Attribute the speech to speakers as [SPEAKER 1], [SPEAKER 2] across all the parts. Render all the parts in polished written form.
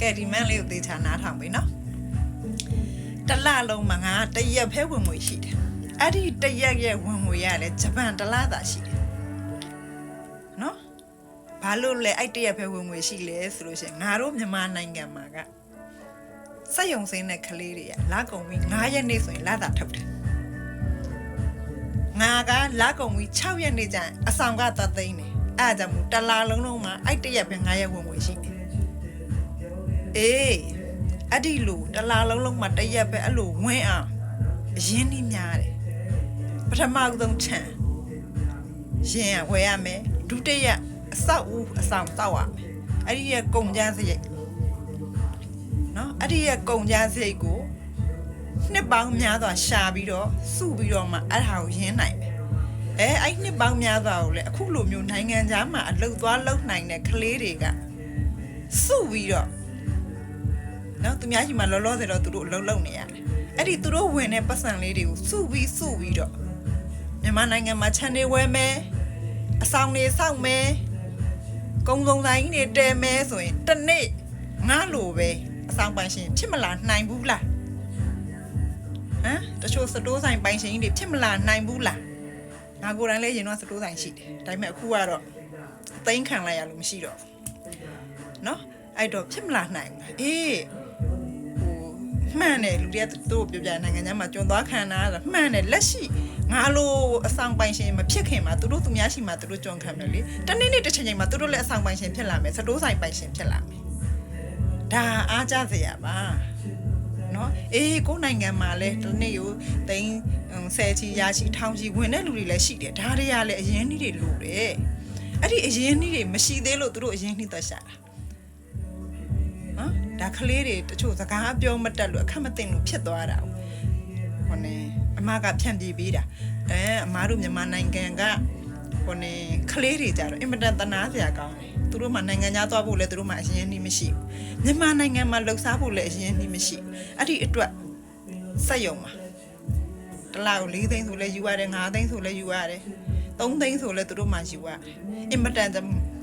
[SPEAKER 1] ကဲဒီမန်လေးကိုသေချာနားထောင်ပြီနော်တလလုံးမှာငါတရက်ဖဲဝင်ငွေရှိတယ်အဲ့ဒီတရက်ရဲ့ဝင်ငွေရလဲဂျပန်တလသာရှိတယ်နော်ဘာလို့လဲအဲ့တရက်ဖဲဝင်ငွေရှိလဲဆိုလို့ရှိရင်ငါတို့မြန်မာနိုင်ငံမှာကစက်ယုံစင်းတဲ့ကလေးတွေကလာကုန်ပြီး9ရက်နေ့ဆိုရင်လာတာထုတ်တယ်ငါကလာကုန်ပြီး6ရက်နေ့ကျရင်အဆောင်ကသသိန်းတယ်အဲ့ဒါကြောင့်မို့တလလုံးလုံးမှာအဲ့တရက်ပဲ9ရက်ဝင်ငွေရှိတယ်အေးအဲ့ဒီလိုတလားလုံးလုံးမှာတရက်ပဲအဲ့လိုဝင်းအောင်အရင်းနှီးများတယ်ပထမဆုံးချန်ရင်ဝယ်ရမယ်ဒုတိယအဆောက်ဦးအဆောင်တောက်ရမယ်အဲ့ဒီရဲ့ကုန်ကျန်းစရိတ်နော်အဲ့ဒီရဲ့ကုန်ကျန်းစရိတ်ကိုနှစ်ပေါင်းများစွာရှာပြီးတော့စုပြီးတော့မှအဲ့ဒါကိုရင်းနိုင်တယ်အဲ့နှစ်ပေါင်းများစွာကိုလည်းအခုလိုမျိုးနိုင်ငံခြားမှာအလုပ်သွားလုပ်နိုင်တဲ့ကလေးတွေကစုပြီးတော့နော်သူများကြီးမှာလောလောဆယ်တော့သူတို့အလုံးလုံးနေရတယ်အဲ့ဒီသူတို့ဝင်တဲ့ပတ်စံလေးတွေကိုစုပြီးတော့မြန်မာနိုင်ငံမှာခြံတွေဝယ်မယ်အဆောင်တွေစောက်မယ်ကုန်းစုံဆိုင်ကြီးတွေတဲမယ်ဆိုရင်တစ်နေ့ငါလိုပဲအဆောင်ပိုင်ရှင်ဖြစ်မလာနိုင်ဘူးလားဟမ်တချို့စတိုးဆိုင်ပိုင်ရှင်ကြီးတွေဖြစ်မလာနိုင်ဘူးလားငါကိုယ်တိုင်လည်းရင်တော့စတိုးဆိုင်ရှိတယ်ဒါပေမဲ့အခုကတော့သိမ်းခံလိုက်ရလို့မရှိတော့နော်အဲ့တော့ဖြစ်မလာနိုင်ဘူးအေးမှန်တယ်လူတွေကသူ့ကိုပြောပြနိုင်ငံခြားမှာကျွန်းသွားခံတာမှန်တယ်လက်ရှိငါလိုအဆောင်ပိုင်ရှင်မဖြစ်ခင်မှာသူတို့သူများရှိမှာသူတို့ကျွန်းခံမယ်လေတနေ့နေ့တစ်ချိန်ချိန်မှာသူတို့လည်းအဆောင်ပိုင်ရှင်ဖြစ်လာမယ်စတိုးဆိုင်ပိုင်ရှင်ဖြစ်လာမယ်ဒါအားကြစရာပါနော်အေးကိုနိုင်ငံမှာလဲဒီနေ့ကိုသိန်း10ချီရာချီထောင်ချီဝင်တဲ့လူတွေလည်းရှိတယ်ဒါတွေကလည်းအရင်နေ့တွေလိုတယ်အဲ့ဒီအရင်နေ့တွေမရှိသေးလို့သူတို့အရင်နေ့သက်ရှာတာဒါကလေးတွေတချို့စကားပြောမတတ်လို့အခက်မသိလို့ဖြစ်သွားတာဟိုနေအမကဖြန့်ပြေးပေးတာအမားတို့မြန်မာနိုင်ငံကဟိုနေကလေးတွေကြတော့အင်မတန်တနာစရာကောင်းတယ်သူတို့မှနိုင်ငံခြားသွားဖို့လဲသူတို့မှအရင်နှီးမရှိဘူးမြန်မာနိုင်ငံမှာလှုပ်ရှားဖို့လဲအရင်နှီးမရှိအဲ့ဒီအတွက်စက်ယုံမှာတလားကို4သိန်းဆိုလဲယူရတယ်5သိန်းဆိုလဲယူရတယ်3သိန်းဆိုလဲသူတို့မှယူရတယ်အင်မတန်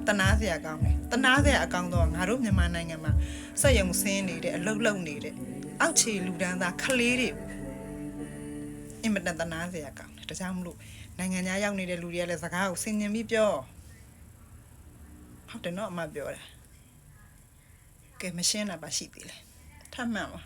[SPEAKER 1] တနာစရာကောင်းတယ်တနာစရာအကောင်းတော့ငါတို့မြန်မာနိုင်ငံမှာစက်ယုံဆင်းနေတဲ့အလုတ်လုံနေတဲ့အောက်ခြေလူတန်းသားကလေးတွေအင်မတန်တနာစရာကောင်းတယ်ဒါကြောင့်မလို့နိုင်ငံခြားရောက်နေတဲ့လူတွေကလည်းစကားကိုဆင်ញင်ပြီးပြောဟုတ်တယ်နော်အမပြောတာကဲမရှင်းတာပါရှိသေးလဲထပ်မှန်ပါ